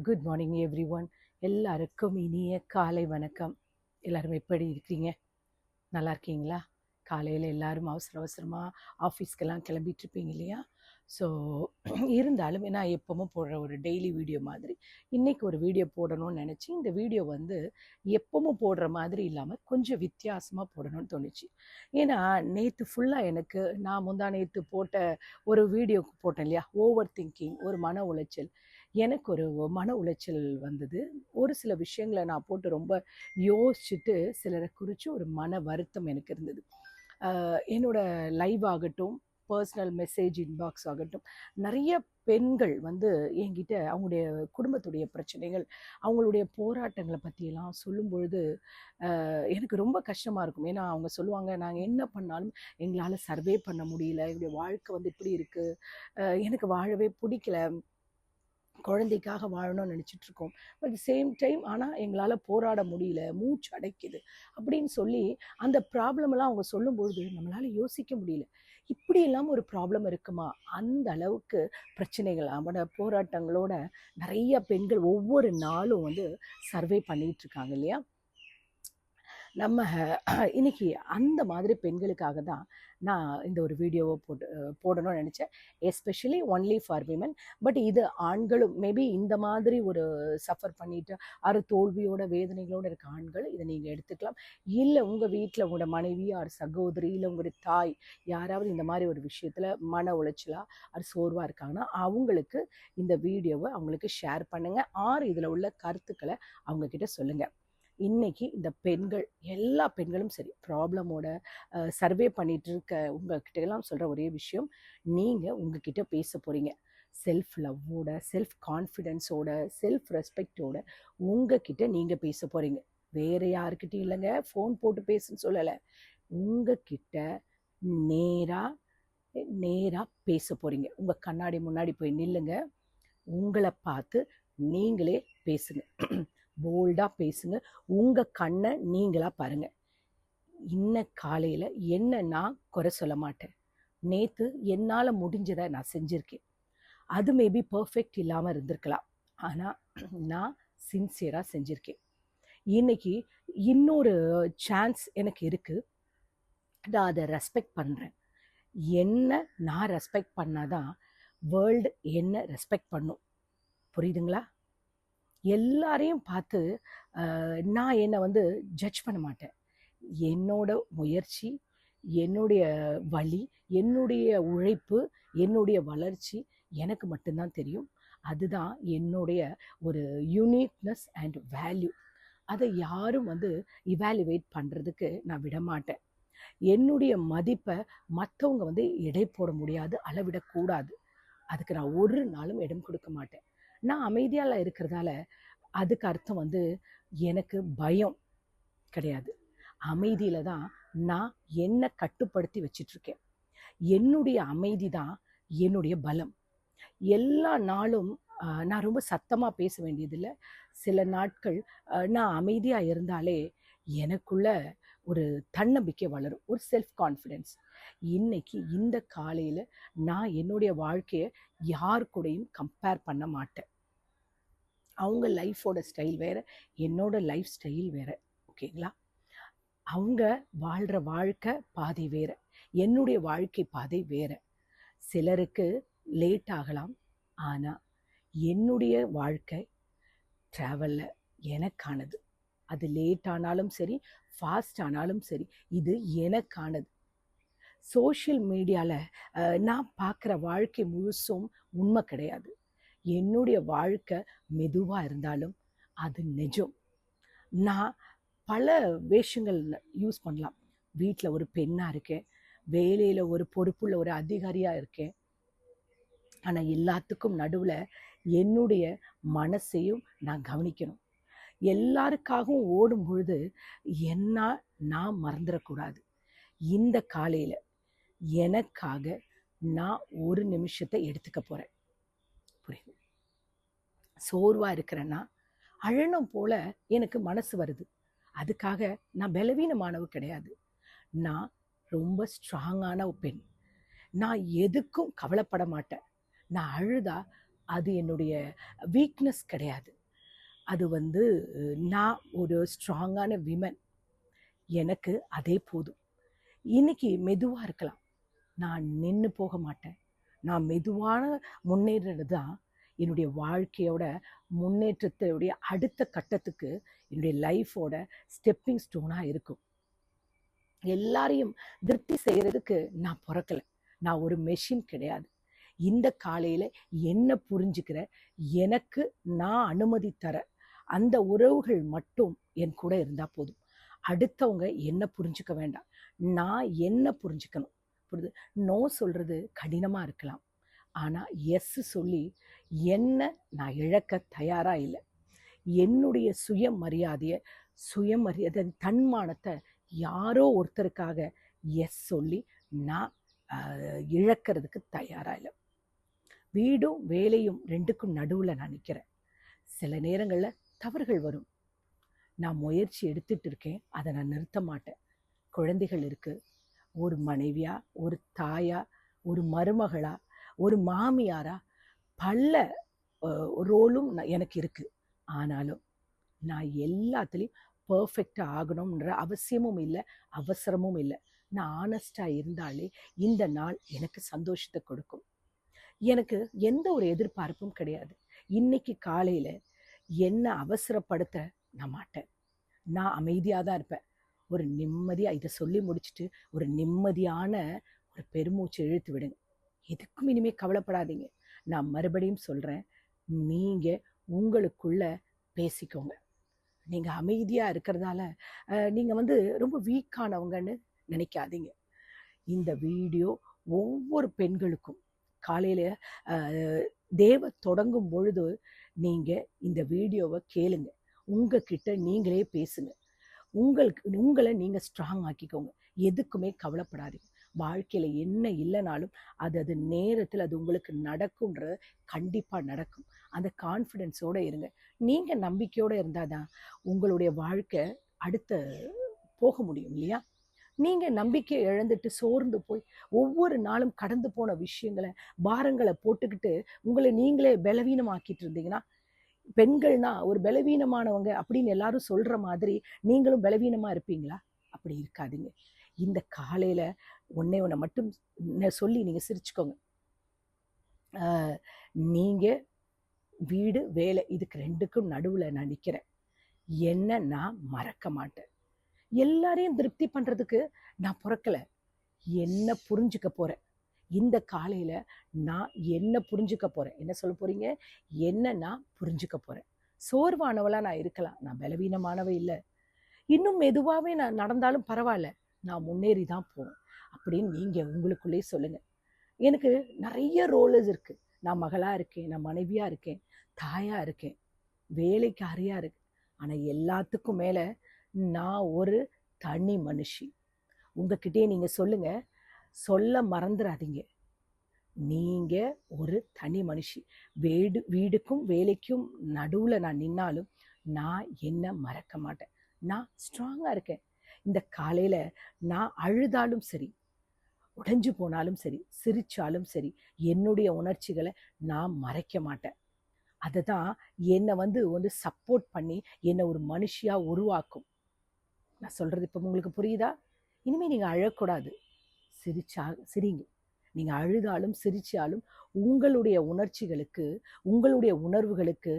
Good morning every one. எல்லாருக்கும் இனிய காலை வணக்கம். எல்லாரும் எப்படி இருக்கீங்க? நல்லா இருக்கீங்களா? காலையில் எல்லாரும் அவசர அவசரமாக ஆஃபீஸ்க்கெல்லாம் கிளம்பிட்டு இருப்பீங்க இல்லையா? ஸோ இருந்தாலும் நான் எப்பவும் போடுற ஒரு டெய்லி வீடியோ மாதிரி இன்றைக்கி ஒரு வீடியோ போடணும்னு நினச்சி இந்த வீடியோ வந்து எப்பவும் போடுற மாதிரி இல்லாமல் கொஞ்சம் வித்தியாசமாக போடணும்னு தோணுச்சு. ஏன்னா நேற்று ஃபுல்லாக எனக்கு நான் நேற்று போட்ட ஒரு வீடியோ போட்டேன் இல்லையா, ஓவர் திங்கிங், ஒரு மன உளைச்சல். எனக்கு ஒரு மன உளைச்சல் வந்தது. ஒரு சில விஷயங்களை நான் போட்டு ரொம்ப யோசிச்சுட்டு சிலரை குறித்து ஒரு மன வருத்தம் எனக்கு இருந்தது. என்னோட லைவ் ஆகட்டும், பர்சனல் மெசேஜ் இன்பாக்ஸ் ஆகட்டும், நிறைய பெண்கள் வந்து என்கிட்ட அவங்களுடைய குடும்பத்துடைய பிரச்சனைகள், அவங்களுடைய போராட்டங்களை பற்றியெல்லாம் சொல்லும் பொழுது எனக்கு ரொம்ப கஷ்டமாக இருக்கும். ஏன்னா அவங்க சொல்லுவாங்க, நாங்கள் என்ன பண்ணாலும் எங்களால் சர்வே பண்ண முடியல, எங்களுடைய வாழ்க்கை வந்து இப்படி இருக்குது, எனக்கு வாழவே பிடிக்கல, குழந்தைக்காக வாழணும்னு நினச்சிட்ருக்கோம், பட் சேம் டைம் ஆனால் எங்களால் போராட முடியல, மூச்சு அடைக்குது அப்படின்னு சொல்லி அந்த ப்ராப்ளமெல்லாம் அவங்க சொல்லும்பொழுது நம்மளால் யோசிக்க முடியல. இப்படி இல்லாமல் ஒரு ப்ராப்ளம் இருக்குமா? அந்த அளவுக்கு பிரச்சனைகள், அவனோட போராட்டங்களோட நிறைய பெண்கள் ஒவ்வொரு நாளும் வந்து சர்வே பண்ணிகிட்ருக்காங்க இல்லையா? நம்ம இன்னைக்கு அந்த மாதிரி பெண்களுக்காக தான் நான் இந்த ஒரு வீடியோவை போடணும்னு நினச்சேன். Especially only for women. But இது ஆண்களும் மேபி இந்த மாதிரி ஒரு சஃபர் பண்ணிட்டு அது தோல்வியோட வேதனைகளோடு இருக்க ஆண்கள் இதை நீங்கள் எடுத்துக்கலாம். இல்லை உங்கள் வீட்டில் உங்களோட மனைவி ஆர் சகோதரி இல்லை உங்களுடைய தாய் யாராவது இந்த மாதிரி ஒரு விஷயத்தில் மன உளைச்சலாக அது சோர்வாக இருக்காங்கன்னா அவங்களுக்கு இந்த வீடியோவை அவங்களுக்கு ஷேர் பண்ணுங்கள். ஆர் இதில் உள்ள கருத்துக்களை அவங்கக்கிட்ட சொல்லுங்கள். இன்னைக்கு இந்த பெண்கள், எல்லா பெண்களும் சரி, ப்ராப்ளமோட சர்வே பண்ணிட்டு இருக்க உங்ககிட்ட எல்லாம் சொல்கிற ஒரே விஷயம், நீங்கள் உங்ககிட்ட பேச போகிறீங்க. செல்ஃப் லவ்வோட, செல்ஃப் கான்ஃபிடென்ஸோட, செல்ஃப் ரெஸ்பெக்டோட உங்ககிட்ட நீங்கள் பேச போகிறீங்க. வேறு யாருக்கிட்டையும் இல்லைங்க, ஃபோன் போட்டு பேசுன்னு சொல்லலை. உங்ககிட்ட நேராக பேச போகிறீங்க. உங்கள் கண்ணாடி முன்னாடி போய் நில்லுங்க, உங்களை பார்த்து நீங்களே பேசுங்க, போல்டாக பேசுங்க, உங்கள் கண்ணை நீங்களாக பாருங்கள். இன்ன காலையில் என்ன நான் குறை சொல்ல மாட்டேன். நேற்று என்னால் முடிஞ்சதை நான் செஞ்சுருக்கேன். அது மேபி பர்ஃபெக்ட் இல்லாமல் இருந்திருக்கலாம், ஆனால் நான் சின்சியராக செஞ்சுருக்கேன். இன்னைக்கு இன்னொரு சான்ஸ் எனக்கு இருக்குது, நான் அதை ரெஸ்பெக்ட் பண்ணுறேன். என்ன நான் ரெஸ்பெக்ட் பண்ணாதான் வேர்ல்டு என்ன ரெஸ்பெக்ட் பண்ணும். புரியுதுங்களா? எல்லாரையும் பார்த்து நான் என்னை வந்து ஜட்ஜ் பண்ண மாட்டேன். என்னோட முயற்சி, என்னுடைய வழி, என்னுடைய உழைப்பு, என்னுடைய வளர்ச்சி எனக்கு மட்டும்தான் தெரியும். அதுதான் என்னுடைய ஒரு யூனிக்னஸ் அண்ட் வேல்யூ. அதை யாரும் வந்து இவாலுவேட் பண்ணுறதுக்கு நான் விட மாட்டேன். என்னுடைய மதிப்பை மற்றவங்க வந்து எடை போட முடியாது, அளவிடக்கூடாது. அதுக்கு நான் ஒரு நாளும் இடம் கொடுக்க மாட்டேன். நான் அமைதியால் இருக்கிறதால அதுக்கு அர்த்தம் வந்து எனக்கு பயம் கிடையாது. அமைதியில் தான் நான் என்னை கட்டுப்படுத்தி வச்சிட்ருக்கேன். என்னுடைய அமைதி தான் என்னுடைய பலம். எல்லா நாளும் நான் ரொம்ப சத்தமாக பேச வேண்டியதில்லை. சில நாட்கள் நான் அமைதியாக இருந்தாலே எனக்குள்ள ஒரு தன்னம்பிக்கை வளரும், ஒரு செல்ஃப் கான்ஃபிடென்ஸ். இன்னைக்கு இந்த காலையில் நான் என்னுடைய வாழ்க்கையை யார் கூடயும் கம்பேர் பண்ண மாட்டேன். அவங்க லைஃபோட ஸ்டைல் வேறு, என்னோட லைஃப் ஸ்டைல் வேறு. ஓகேங்களா? அவங்க வாழ்கிற வாழ்க்கை பாதை வேறு, என்னுடைய வாழ்க்கை பாதை வேறு. சிலருக்கு லேட் ஆகலாம், ஆனால் என்னுடைய வாழ்க்கை ட்ராவலில் எனக்கானது. அது லேட் ஆனாலும் சரி, ஃபாஸ்ட் ஆனாலும் சரி, இது எனக்கானது. சோஷியல் மீடியாவில் நான் பார்க்குற வாழ்க்கை முழுசும் உண்மை கிடையாது. என்னுடைய வாழ்க்கை மெதுவாக இருந்தாலும் அது நிஜம். நான் பல வேஷங்கள் யூஸ் பண்ணலாம். வீட்டில் ஒரு பெண்ணாக இருக்கேன், வேலையில் ஒரு பொறுப்புள்ள ஒரு அதிகாரியாக இருக்கேன். ஆனால் எல்லாத்துக்கும் நடுவில் என்னுடைய மனசையும் நான் கவனிக்கணும். எல்லாருக்காகவும் ஓடும் பொழுது என்ன நான் மறந்துடக்கூடாது. இந்த காலையில் எனக்காக நான் ஒரு நிமிஷத்தை எடுத்துக்க போகிறேன். புரியுது? சோர்வாக இருக்கிறேன்னா அழணும் போல எனக்கு மனசு வருது. அதுக்காக நான் பலவீனமானவ கிடையாது. நான் ரொம்ப ஸ்ட்ராங்கான பெண். நான் எதுக்கும் கவலைப்பட மாட்டேன். நான் அழுதா அது என்னுடைய வீக்னஸ் கிடையாது. அது வந்து நான் ஒரு ஸ்ட்ராங்கான விமன். எனக்கு அதே போதும். இன்னைக்கு மெதுவாக இருக்கலாம், நான் நின்று போக மாட்டேன். நான் மெதுவான முன்னேறது தான் என்னுடைய வாழ்க்கையோட முன்னேற்றத்துடைய அடுத்த கட்டத்துக்கு என்னுடைய லைஃபோட ஸ்டெப்பிங் ஸ்டோனாக இருக்கும். எல்லாரையும் திருப்தி செய்கிறதுக்கு நான் பிறக்கலை. நான் ஒரு மெஷின் கிடையாது. இந்த காலையில் என்ன புரிஞ்சுக்கிற, எனக்கு நான் அனுமதி தர அந்த உறவுகள் மட்டும் என் கூட இருந்தால் போதும். அடுத்தவங்க என்ன புரிஞ்சுக்க வேண்டாம், நான் என்ன புரிஞ்சுக்கணும். புரியுது? நோ சொல்கிறது கடினமாக இருக்கலாம், ஆனால் எஸ் சொல்லி என்ன நான் இழக்க தயாராக இல்லை. என்னுடைய சுயமரியாதை தன்மானத்தை யாரோ ஒருத்தருக்காக எஸ் சொல்லி நான் இழக்கிறதுக்கு தயாராக இல்லை. வீடும் வேலையும் ரெண்டுக்கும் நடுவில் நான் நிற்கிறேன். சில நேரங்களில் தவறுகள் வரும், நான் முயற்சி எடுத்துட்டு இருக்கேன், அதை நான் நிறுத்த மாட்டேன். குழந்தைகள் இருக்குது, ஒரு மனைவியா, ஒரு தாயா, ஒரு மருமகளா, ஒரு மாமியாரா, பல ரோலும் எனக்கு இருக்குது. ஆனாலும் நான் எல்லாத்துலேயும் பர்ஃபெக்டாக ஆகணுன்ற அவசியமும் இல்லை, அவசரமும் இல்லை. நான் ஆனஸ்டாக இருந்தாலே இந்த நாள் எனக்கு சந்தோஷத்தை கொடுக்கும். எனக்கு எந்த ஒரு எதிர்பார்ப்பும் கிடையாது. இன்னைக்கு காலையில் என்ன அவசரப்படுத்த நான் மாட்டேன். நான் அமைதியாக தான் இருப்பேன். ஒரு நிம்மதியாக இதை சொல்லி முடிச்சுட்டு ஒரு நிம்மதியான ஒரு பெருமூச்சு இழுத்து விடுங்க. எதுக்கும் இனிமேல் கவலைப்படாதீங்க. நான் மறுபடியும் சொல்கிறேன், நீங்கள் உங்களுக்குள்ள பேசிக்கோங்க. நீங்கள் அமைதியாக இருக்கிறதால நீங்கள் ரொம்ப வீக்கானவங்கன்னு நினைக்காதீங்க. இந்த வீடியோ ஒவ்வொரு பெண்களுக்கும் காலையில் தேவ தொடங்கும் பொழுது நீங்கள் இந்த வீடியோவை கேளுங்க. உங்ககிட்ட நீங்களே பேசுங்க. உங்களை நீங்கள் ஸ்ட்ராங் ஆக்கிக்கோங்க. எதுக்குமே கவலைப்படாதீங்க. வாழ்க்கையில் என்ன இல்லைனாலும் அது நேரத்தில் அது உங்களுக்கு நடக்கும்ன்றது கண்டிப்பாக நடக்கும். அந்த கான்ஃபிடென்ஸோடு இருங்க. நீங்கள் நம்பிக்கையோடு இருந்தால் தான் உங்களுடைய வாழ்க்கை அடுத்த போக முடியும் இல்லையா? நீங்கள் நம்பிக்கையை இழந்துட்டு சோர்ந்து போய் ஒவ்வொரு நாளும் கடந்து போன விஷயங்களை பாரங்களை போட்டுக்கிட்டு உங்களை நீங்களே பலவீனமாக்கிட்டு இருந்தீங்கன்னா, பெண்கள்னா ஒரு பலவீனமானவங்க அப்படின்னு எல்லாரும் சொல்கிற மாதிரி நீங்களும் பலவீனமாக இருப்பீங்களா? அப்படி இருக்காதீங்க. இந்த காலையில் ஒன்றை மட்டும் சொல்லி நீங்கள் சிரிச்சுக்கோங்க. நீங்கள் வீடு வேலை இதுக்கு ரெண்டுக்கும் நடுவில் நான் நிற்கிறேன். என்ன நான் மறக்க மாட்டேன். எல்லாரையும் திருப்தி பண்ணுறதுக்கு நான் பிறக்கலை. என்ன புரிஞ்சுக்க போகிறேன். இந்த காலையில் நான் என்ன புரிஞ்சுக்க போகிறேன். என்ன சொல்ல போகிறீங்க? என்ன நான் புரிஞ்சுக்க போகிறேன். சோர்வானவளாக நான் இருக்கலாம், நான் பலவீனமானவ இல்லை. இன்னும் மெதுவாகவே நான் நடந்தாலும் பரவாயில்ல, நான் முன்னேறி தான் போவேன் அப்படின்னு நீங்கள் உங்களுக்குள்ளே சொல்லுங்கள். எனக்கு நிறைய ரோலர்ஸ் இருக்குது. நான் மகளாக இருக்கேன், நான் மனைவியாக இருக்கேன், தாயாக இருக்கேன், வேலைக்காரியாக இருக்கேன். ஆனால் எல்லாத்துக்கும் மேலே நான் ஒரு தனி மனுஷி. உங்ககிட்டே நீங்கள் சொல்லுங்கள், சொல்ல மறந்துடாதீங்க, நீங்கள் ஒரு தனி மனுஷி. வீடுக்கும் வேலைக்கும் நடுவில் நான் நின்னாலும் நான் என்ன மறக்க மாட்டேன். நான் ஸ்ட்ராங்காக இருக்கேன். இந்த காலையில் நான் அழுதாலும் சரி, உடைஞ்சு போனாலும் சரி, சிரித்தாலும் சரி, என்னுடைய உணர்ச்சிகளை நான் மறைக்க மாட்டேன். அதை தான் என்னை சப்போர்ட் பண்ணி என்னை ஒரு மனுஷியாக உருவாக்கும். நான் சொல்கிறது இப்போ உங்களுக்கு புரியுதா? இனிமேல் நீங்கள் அழக்கூடாது, சிரிங்க. நீங்கள் அழுதாலும் சிரித்தாலும் உங்களுடைய உணர்ச்சிகளுக்கு, உங்களுடைய உணர்வுகளுக்கு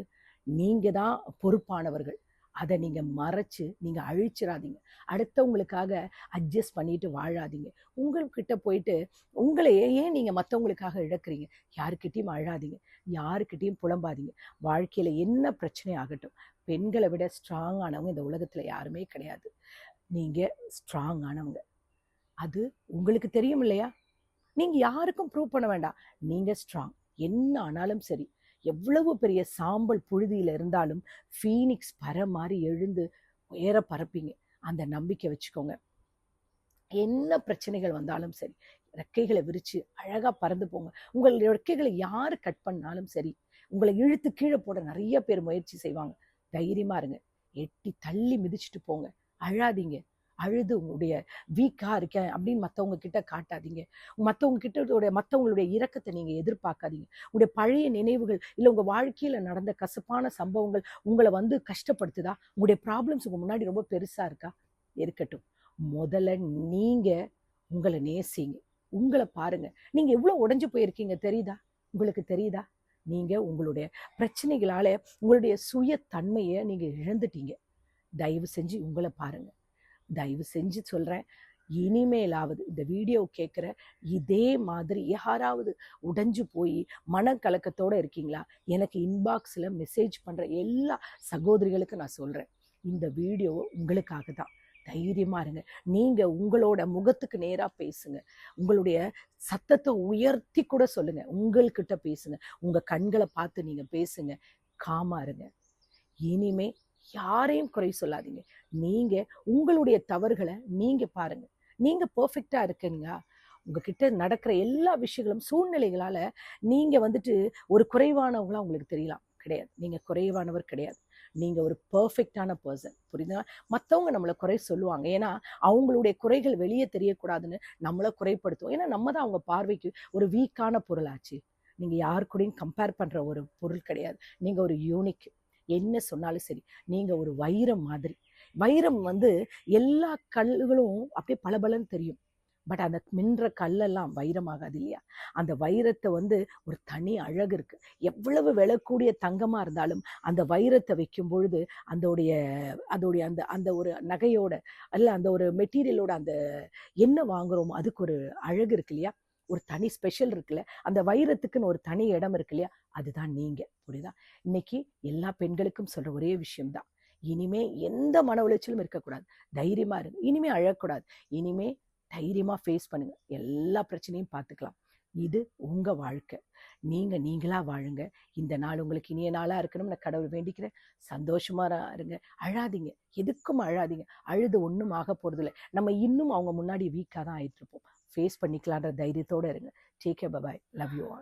நீங்கள் தான் பொறுப்பானவர்கள். அதை நீங்கள் மறைச்சு நீங்கள் அழிச்சிடாதீங்க. அடுத்தவங்களுக்காக அட்ஜஸ்ட் பண்ணிட்டு வாழாதீங்க. உங்கள்கிட்ட போயிட்டு உங்களை ஏன் நீங்கள் மற்றவங்களுக்காக இழக்கிறீங்க? யாருக்கிட்டையும் அழாதீங்க, யாருக்கிட்டையும் புலம்பாதீங்க. வாழ்க்கையில் என்ன பிரச்சனை ஆகட்டும், பெண்களை விட ஸ்ட்ராங்கானவங்க இந்த உலகத்தில் யாருமே கிடையாது. நீங்கள் ஸ்ட்ராங்கானவங்க, அது உங்களுக்கு தெரியும் இல்லையா? நீங்கள் யாருக்கும் ப்ரூவ் பண்ண வேண்டாம். நீங்கள் ஸ்ட்ராங். என்ன ஆனாலும் சரி, எவ்வளவு பெரிய சாம்பல் புழுதியில் இருந்தாலும் ஃபீனிக்ஸ் மாதிரி எழுந்து உயர பறப்பீங்க. அந்த நம்பிக்கை வச்சுக்கோங்க. என்ன பிரச்சனைகள் வந்தாலும் சரி, ரெக்கைகளை விரித்து அழகாக பறந்து போங்க. உங்களுடைய ரெக்கைகளை யார் கட் பண்ணாலும் சரி, உங்களை இழுத்து கீழே போட நிறைய பேர் முயற்சி செய்வாங்க. தைரியமாக இருங்க, எட்டி தள்ளி மிதிச்சுட்டு போங்க. அழாதீங்க. அழுது உங்களுடைய வீக்காக இருக்கேன் அப்படின்னு மற்றவங்க கிட்ட காட்டாதீங்க. மற்றவங்களுடைய இரக்கத்தை நீங்கள் எதிர்பார்க்காதீங்க. உங்களுடைய பழைய நினைவுகள் இல்லை உங்கள் வாழ்க்கையில் நடந்த கசப்பான சம்பவங்கள் உங்களை வந்து கஷ்டப்படுத்துதா? உங்களுடைய ப்ராப்ளம்ஸ் உங்கள் முன்னாடி ரொம்ப பெருசாக இருக்கா? இருக்கட்டும். முதல்ல நீங்கள் உங்களை நேசிங்க. உங்களை பாருங்க. நீங்கள் எவ்வளோ உடைஞ்சு போயிருக்கீங்க தெரியுதா? உங்களுக்கு தெரியுதா? நீங்கள் உங்களுடைய பிரச்சனைகளால உங்களுடைய சுய தன்மையை நீங்கள் இழந்துட்டீங்க. தயவு செஞ்சு உங்களை பாருங்க. தயவு செஞ்சு சொல்கிறேன், இனிமேலாவது இந்த வீடியோ கேட்குற இதே மாதிரி யாராவது உடைஞ்சு போய் மனக்கலக்கத்தோடு இருக்கீங்களா? எனக்கு இன்பாக்ஸில் மெசேஜ் பண்ணுற எல்லா சகோதரிகளுக்கும் நான் சொல்கிறேன், இந்த வீடியோ உங்களுக்காக தான். தைரியமாக இருங்க. நீங்கள் உங்களோட முகத்துக்கு நேராக பேசுங்க. உங்களுடைய சத்தத்தை உயர்த்தி கூட சொல்லுங்க. உங்கள்கிட்ட பேசுங்க. உங்கள் கண்களை பார்த்து நீங்கள் பேசுங்க. காமாக இருங்க. இனிமே யாரையும் குறை சொல்லாதீங்க. நீங்கள் உங்களுடைய தவறுகளை நீங்கள் பாருங்க. நீங்கள் பர்ஃபெக்டாக இருக்கீங்களா? உங்ககிட்ட நடக்கிற எல்லா விஷயங்களும் சூழ்நிலைகளால் நீங்கள் வந்துட்டு ஒரு குறைவானவங்களா உங்களுக்கு தெரியலாம். கிடையாது. நீங்கள் குறைவானவர் கிடையாது. நீங்கள் ஒரு பர்ஃபெக்டான பர்சன். புரியுதுங்களா? மற்றவங்க நம்மளை குறை சொல்லுவாங்க. ஏன்னா அவங்களுடைய குறைகள் வெளியே தெரியக்கூடாதுன்னு நம்மளை குறைப்படுத்துவோம். ஏன்னா நம்ம தான் அவங்க பார்வைக்கு ஒரு வீக்கான பொருளாச்சு. நீங்கள் யாரு கூடயும் கம்பேர் பண்ணுற ஒரு பொருள் கிடையாது. நீங்கள் ஒரு யூனிக். என்ன சொன்னாலும் சரி, நீங்கள் ஒரு வைரம் மாதிரி. வைரம் வந்து எல்லா கல்லுகளும் அப்படியே பளபளன்னு தெரியும். பட் அந்த மின்ற கல்லெல்லாம் வைரமாகாது இல்லையா? அந்த வைரத்தை வந்து ஒரு தனி அழகு இருக்கு. எவ்வளவு விலைக்கூடிய தங்கமாக இருந்தாலும் அந்த வைரத்தை வைக்கும் பொழுது அதோடைய அந்த அந்த ஒரு நகையோட அல்ல அந்த ஒரு மெட்டீரியலோட அந்த என்ன வாங்குறோமோ அதுக்கு ஒரு அழகு இருக்கு இல்லையா? ஒரு தனி ஸ்பெஷல் இருக்குல்ல, அந்த வைரத்துக்குன்னு ஒரு தனி இடம் இருக்கு இல்லையா? அதுதான் நீங்க. புரியுதா? இன்னைக்கு எல்லா பெண்களுக்கும் சொல்ற ஒரே விஷயம்தான், இனிமே எந்த மன உளைச்சலும் இருக்கக்கூடாது. தைரியமா இருங்க. இனிமே அழக்கூடாது. இனிமே தைரியமா ஃபேஸ் பண்ணுங்க. எல்லா பிரச்சனையும் பார்த்துக்கலாம். இது உங்க வாழ்க்கை. நீங்களா வாழுங்க. இந்த நாள் உங்களுக்கு இனிய நாளா இருக்கணும்னு நான் கடவுள் வேண்டிக்கிறேன். சந்தோஷமா இருங்க. அழாதீங்க. எதுக்கும் அழாதீங்க. அழுது ஒன்றும் ஆக போறதில்லை. நம்ம இன்னும் அவங்க முன்னாடி வீக்காக தான் ஆயிட்டு இருப்போம். ஃபேஸ் பண்ணிக்கலான்ற தைரியத்தோடு இருங்க. Take care. Bye. Love you all.